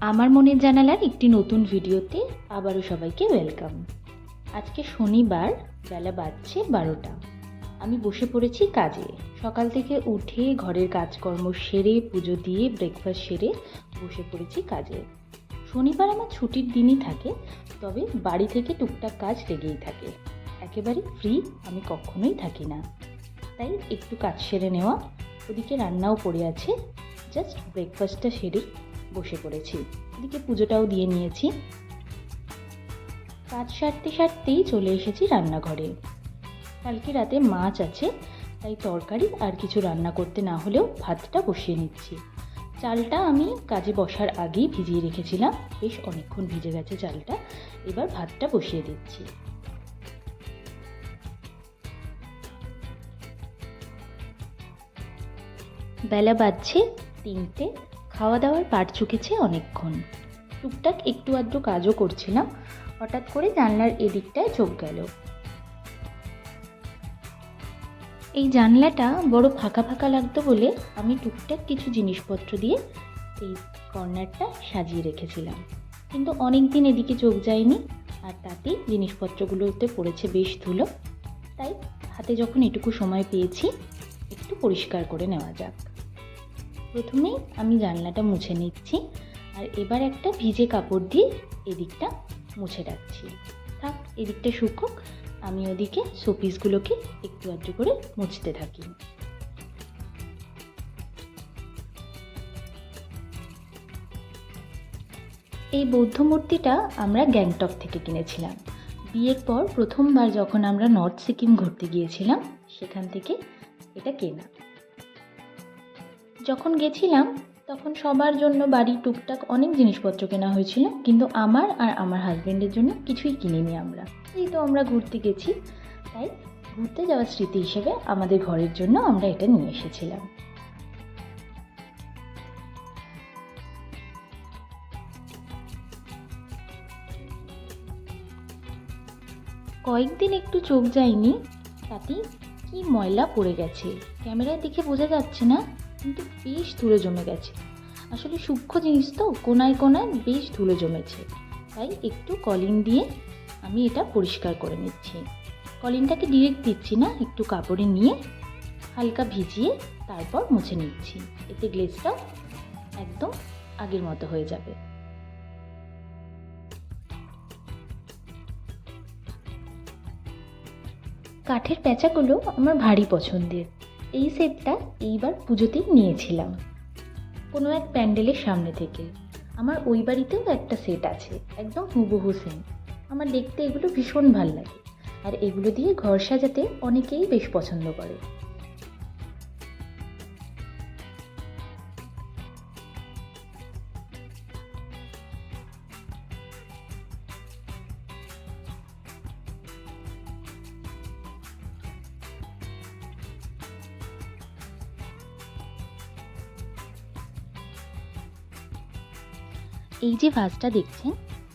আমার মনের জানালার একটি নতুন ভিডিওতে আবারও সবাইকে ওয়েলকাম। আজকে শনিবার, বেলা বাজছে 12টা। আমি বসে পড়েছি কাজে। সকাল থেকে উঠে ঘরের কাজকর্ম সেরে, পুজো দিয়ে, ব্রেকফাস্ট সেরে বসে পড়েছি কাজে। শনিবার আমার ছুটির দিনই থাকে, তবে বাড়ি থেকে টুকটাক কাজ লেগেই থাকে। একেবারে ফ্রি আমি কখনোই থাকি না, তাই একটু কাজ সেরে নেওয়া। ওদিকে রান্নাও পড়ে আছে, জাস্ট ব্রেকফাস্টটা সেরে বসে পড়েছি। এদিকে পুজোটাও দিয়ে নিয়েছি। কাজ সারতে সারতেই চলে এসেছি রান্নাঘরে। কালকে রাতে মাছ আছে, তাই তরকারি আর কিছু রান্না করতে না হলেও ভাতটা বসিয়ে নিচ্ছি। চালটা আমি কাজে বসার আগেই ভিজিয়ে রেখেছিলাম, বেশ অনেকক্ষণ ভিজে গেছে চালটা। এবার ভাতটা বসিয়ে দিচ্ছি। বেলা বাজছে 3টে। খাওয়া দাওয়ার পাট চুকেছে অনেকক্ষণ। টুকটাক একটু আধটু কাজও করছিলাম, হঠাৎ করে জানলার এদিকটায় চোখ গেল। এই জানলাটা বড় ফাঁকা ফাঁকা লাগতো বলে আমি টুকটাক কিছু জিনিসপত্র দিয়ে এই কর্নারটা সাজিয়ে রেখেছিলাম, কিন্তু অনেক দিন এদিকে চোখ যায়নি, আর তাতেই জিনিসপত্রগুলোতে পড়েছে বেশ ধুলো। তাই হাতে যখন এটুকু সময় পেয়েছি, একটু পরিষ্কার করে নেওয়া যাক। প্রথমেই আমি জানলাটা মুছে নিচ্ছি, আর এবার একটা ভিজে কাপড় দিয়ে এদিকটা মুছে রাখছি। থাক, এদিকটা শুকুক, আমি ওদিকে শোপিসগুলোকে একটু আধটু করে মুছতে থাকি। এই বৌদ্ধ মূর্তিটা আমরা গ্যাংটক থেকে কিনেছিলাম। বিয়ের পর প্রথমবার যখন আমরা নর্থ সিকিম ঘুরতে গিয়েছিলাম, সেখান থেকে এটা কেনা। যখন গেছিলাম তখন সবার জন্য বাড়ির টুকটাক অনেক জিনিসপত্র কেনা হয়েছিল, কিন্তু আমার আর আমার হাজব্যান্ডের জন্য কিছুই কিনিনি আমরা। এই তো আমরা ঘুরতে গেছি, তাই ঘুরতে যাওয়ার স্মৃতি হিসেবে আমাদের ঘরের জন্য আমরা এটা নিয়ে এসেছিলাম। কয়েকদিন একটু চোখ যায়নি, তাতেই কি ময়লা পড়ে গেছে। ক্যামেরায় দেখে বোঝা যাচ্ছে না, কিন্তু বেশ ধুলো জমে গেছে। আসলে সূক্ষ্ম জিনিস তো, কোনায় কোনায় বেশ ধুলো জমেছে, তাই একটু কলিন দিয়ে আমি এটা পরিষ্কার করে নিচ্ছি। কলিনটাকে ডিরেক্ট দিচ্ছি না, একটু কাপড়ে নিয়ে হালকা ভিজিয়ে তারপর মুছে নিচ্ছি। এতে গ্লেজটাও একদম আগের মতো হয়ে যাবে। কাঠের প্যাঁচাগুলো আমার ভারী পছন্দের। এই সেটটা এইবার পুজোতেই নিয়েছিলাম কোনো এক প্যান্ডেলের সামনে থেকে। আমার ওই বাড়িতেও একটা সেট আছে, একদম হুবহু সেম। আমার দেখতে এগুলো ভীষণ ভাল লাগে, আর এগুলো দিয়ে ঘর সাজাতে অনেকেই বেশ পছন্দ করে। এই যে ভাসটা দেখছেন,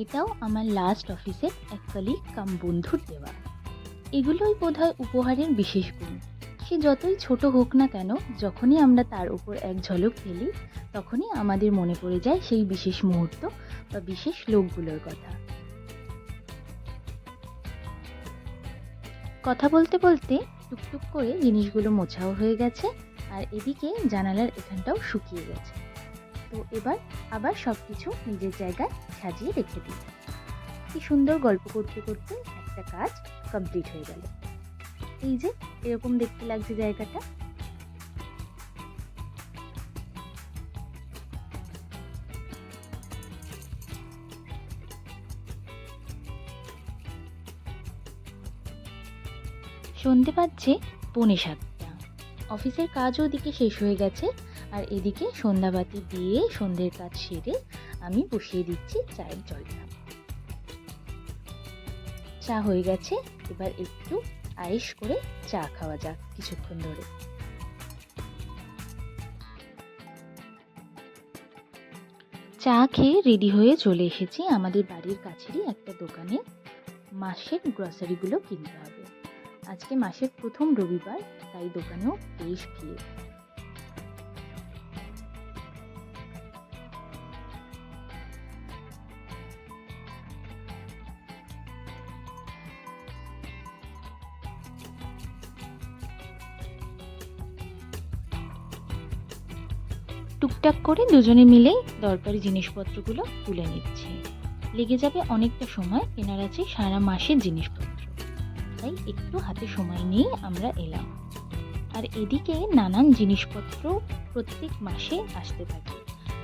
এটাও আমার লাস্ট অফিসের এক কলিগ কাম বন্ধুর দেওয়া। এগুলোই বোধহয় উপহারের বিশেষ গুণ। সে যতই ছোট হোক না কেন, যখনই আমরা তার উপর এক ঝলক ফেলি, তখনই আমাদের মনে পড়ে যায় সেই বিশেষ মুহূর্ত বা বিশেষ লোকগুলোর কথা। কথা বলতে বলতে টুকটুক করে জিনিসগুলো মোছাও হয়ে গেছে, আর এদিকে জানালার এখানটাও শুকিয়ে গেছে। তো এবার আবার সব কিছু নিজের জায়গায় সাজিয়ে রেখে দিই। কি সুন্দর গল্প করতে করতে একটা কাজ কমপ্লিট হয়ে গেল। এই যে এরকম দেখতে লাগছে জায়গাটা। সন্ধে বাজছে 6:45। অফিসের কাজও ওদিকে শেষ হয়ে গেছে, আর এদিকে সন্ধ্যাবাতি দিয়ে সন্ধ্যের কাজ সেরে আমি বসিয়ে দিচ্ছি চায়ের জলটা। চা হয়ে গেছে, এবার একটু আয়েশ করে চা খাওয়া যাক কিছুক্ষণ ধরে। চা খেয়ে রেডি হয়ে চলে এসেছি আমাদের বাড়ির কাছেরই একটা দোকানে। মাসের গ্রসারিগুলো কিনতে হবে। আজকে মাসের প্রথম রবিবার, তাই দোকানেও বেশ ভিড়। টুকটাক করে দুজনে মিলেই দরকারি জিনিসপত্রগুলো তুলে নিচ্ছি। লেগে যাবে অনেকটা সময়, কেনার আছে সারা মাসের জিনিসপত্র, তাই একটু হাতে সময় নিয়ে আমরা এলাম। আর এদিকে নানান জিনিসপত্র প্রত্যেক মাসে আসতে থাকে,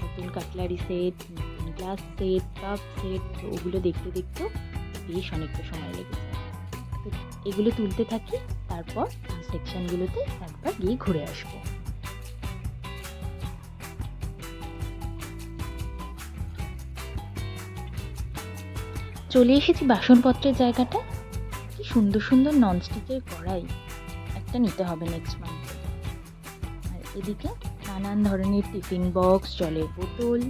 নতুন কাটলারি সেট, নতুন গ্লাস সেট, কাপ সেট। তো ওগুলো দেখতে দেখতেও বেশ অনেকটা সময় লেগে যায়। তো এগুলো তুলতে থাকি, তারপর এই সেকশনগুলোতে একবার গিয়ে ঘুরে আসবো। চলে এসেছি বাসনপত্রের জায়গাটা। কি সুন্দর সুন্দর ননস্টিকের কড়াই, একটা নিতে হবে নেক্সট মান্থে। আর এদিকে নানান ধরনের টিফিন বক্স, জলের বোতল,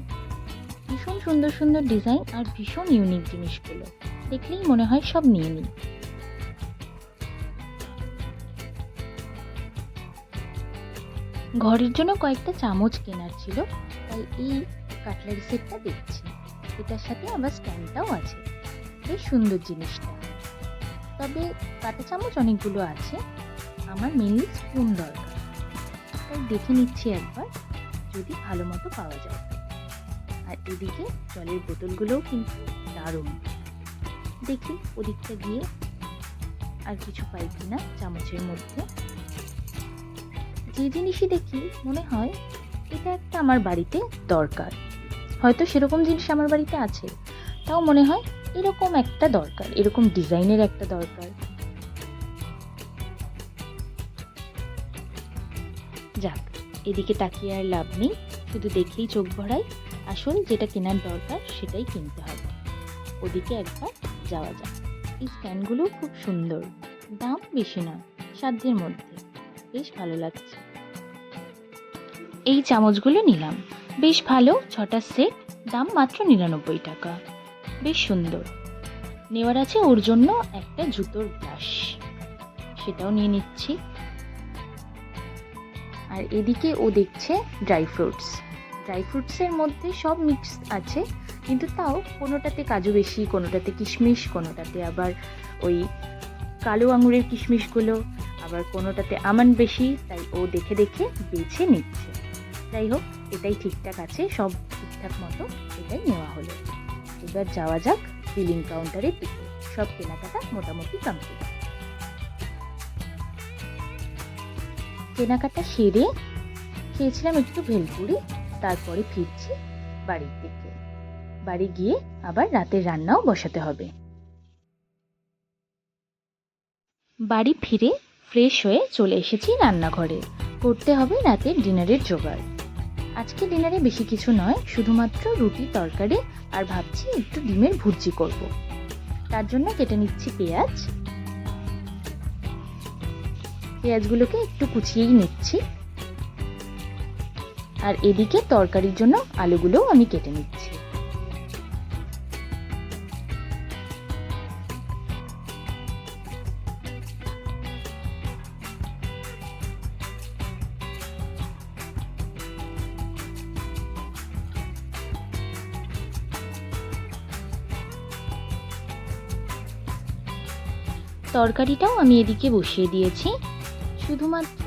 ভীষণ সুন্দর সুন্দর ডিজাইন আর ভীষণ ইউনিক জিনিসগুলো দেখলেই মনে হয় সব নিয়ে নিই। ঘরের জন্য কয়েকটা চামচ কেনার ছিল, তাই এই কাটলারি সেটটা দেখছি। এটার সাথে আবার স্ট্যান্ডটাও আছে, বেশ সুন্দর জিনিসটা। তবে কাঁটা চামচ অনেকগুলো আছে, আমার মেনলি স্পুন দরকার, তাই দেখে নিচ্ছি একবার যদি ভালো মতো পাওয়া যায়। আর এদিকে জলের বোতলগুলোও কিন্তু দারুণ। দেখি ওদিকটা গিয়ে আর কিছু পাই কিনা চামচের মধ্যে। যে জিনিসই দেখি মনে হয় এটা একটা আমার বাড়িতে দরকার, হয়তো সেরকম জিনিস আমার বাড়িতে আছে, তাও মনে হয় এরকম একটা দরকার, এরকম ডিজাইনের একটা দরকার। যাক, এদিকে তাকিয়ে আর লাভ নেই, শুধু দেখেই চোখ ভরাই। আসল যেটা কেনার দরকার সেটাই কিনতে হবে। ওদিকে একবার যাওয়া যাক। এই স্ট্যান্ডগুলো খুব সুন্দর, দাম বেশি নয়, সাধ্যের মধ্যে, বেশ ভালো লাগছে। এই চামচগুলো নিলাম, বেশ ভালো, 6টা সেট, দাম মাত্র 99 টাকা, বেশ সুন্দর। নেওয়ার আছে ওর জন্য একটা জুতোর ব্রাশ, সেটাও নিয়ে নিচ্ছি। আর এদিকে ও দেখছে ড্রাই ফ্রুটসের মধ্যে সব মিক্স আছে, কিন্তু তাও কোনোটাতে কাজু বেশি, কোনোটাতে কিশমিশ, কোনোটাতে আবার ওই কালো আঙুরের কিশমিশগুলো, আবার কোনোটাতে আমন্ড বেশি, তাই ও দেখে দেখে বেছে নিচ্ছে। যাই হোক, এটাই ঠিকঠাক আছে, সব ঠিকঠাক মতো এটাই নেওয়া হলো। এবার যাওয়া যাক বিলিং কাউন্টারের দিকে। সব কেনাকাটা মোটামুটি কমপ্লিট। কেনাকাটা সেরে খেয়েছিলাম একটু ভেলপুরি, তারপরে ফিরছি বাড়ির দিকে। বাড়ি গিয়ে আবার রাতের রান্নাও বসাতে হবে। বাড়ি ফিরে ফ্রেশ হয়ে চলে এসেছি রান্নাঘরে, করতে হবে রাতের ডিনারের জোগাড়। আজকে ডিনারে বেশি কিছু নয়, শুধুমাত্র রুটি, তরকারি, আর ভাবছি একটু ডিমের ভুর্জি করব। তার জন্য কেটে নিচ্ছি পেঁয়াজগুলোকে একটু কুচিয়েই নিচ্ছি। আর এদিকে তরকারির জন্য আলুগুলোও আমি কেটে নিচ্ছি। তরকারিটাও আমি এদিকে বসিয়ে দিয়েছি, শুধুমাত্র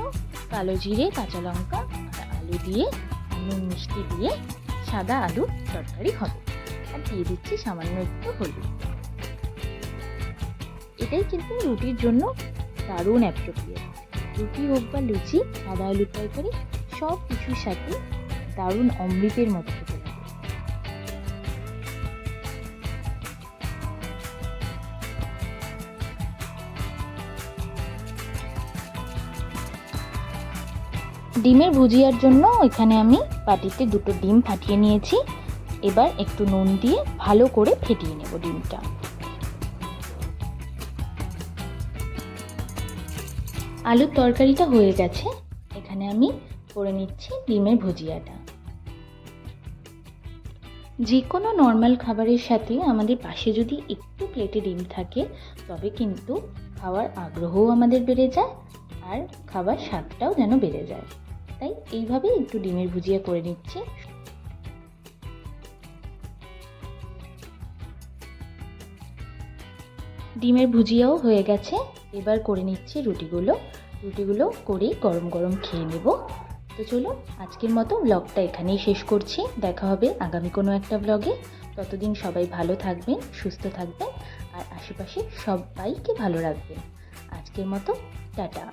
কালো জিরে, কাঁচা লঙ্কা আর আলু দিয়ে, নুন মিষ্টি দিয়ে সাদা আলুর তরকারি হবে। আর দিয়ে দিচ্ছি সামান্য একটু হলুদ। এটাই কিন্তু রুটির জন্য দারুণ অ্যাপ্রোপ্রিয়েট। রুটি হোক বা লুচি, সাদা আলুর তরকারি সব কিছুর সাথে দারুণ অমৃতের মতো খেতে লাগে। ডিমের ভুজিয়ার জন্য এখানে আমি বাটিতে 2টো ডিম ফাটিয়ে নিয়েছি। এবার একটু নুন দিয়ে ভালো করে ফেটিয়ে নেব ডিমটা। আলুর তরকারিটা হয়ে গেছে, এখানে আমি করে নিচ্ছি ডিমের ভুজিয়াটা। যে কোনো নর্মাল খাবারের সাথে আমাদের পাশে যদি একটু প্লেটে ডিম থাকে, তবে কিন্তু খাওয়ার আগ্রহও আমাদের বেড়ে যায়, আর খাবার স্বাদটাও যেন বেড়ে যায়। তাই এইভাবে একটু ডিমের ভুজিয়া করে নিচ্ছি। ডিমের ভুজিয়াও হয়ে গেছে, এবার করে নিচ্ছি রুটিগুলো করে গরম গরম খেয়ে নেব। তো চলুন আজকের মতো ব্লগটা এখানেই শেষ করছি। দেখা হবে আগামী কোনো একটা ব্লগে। ততদিন সবাই ভালো থাকবেন, সুস্থ থাকবেন আর আশেপাশে সবাইকে ভালো রাখবেন। আজকের মতো টাটা।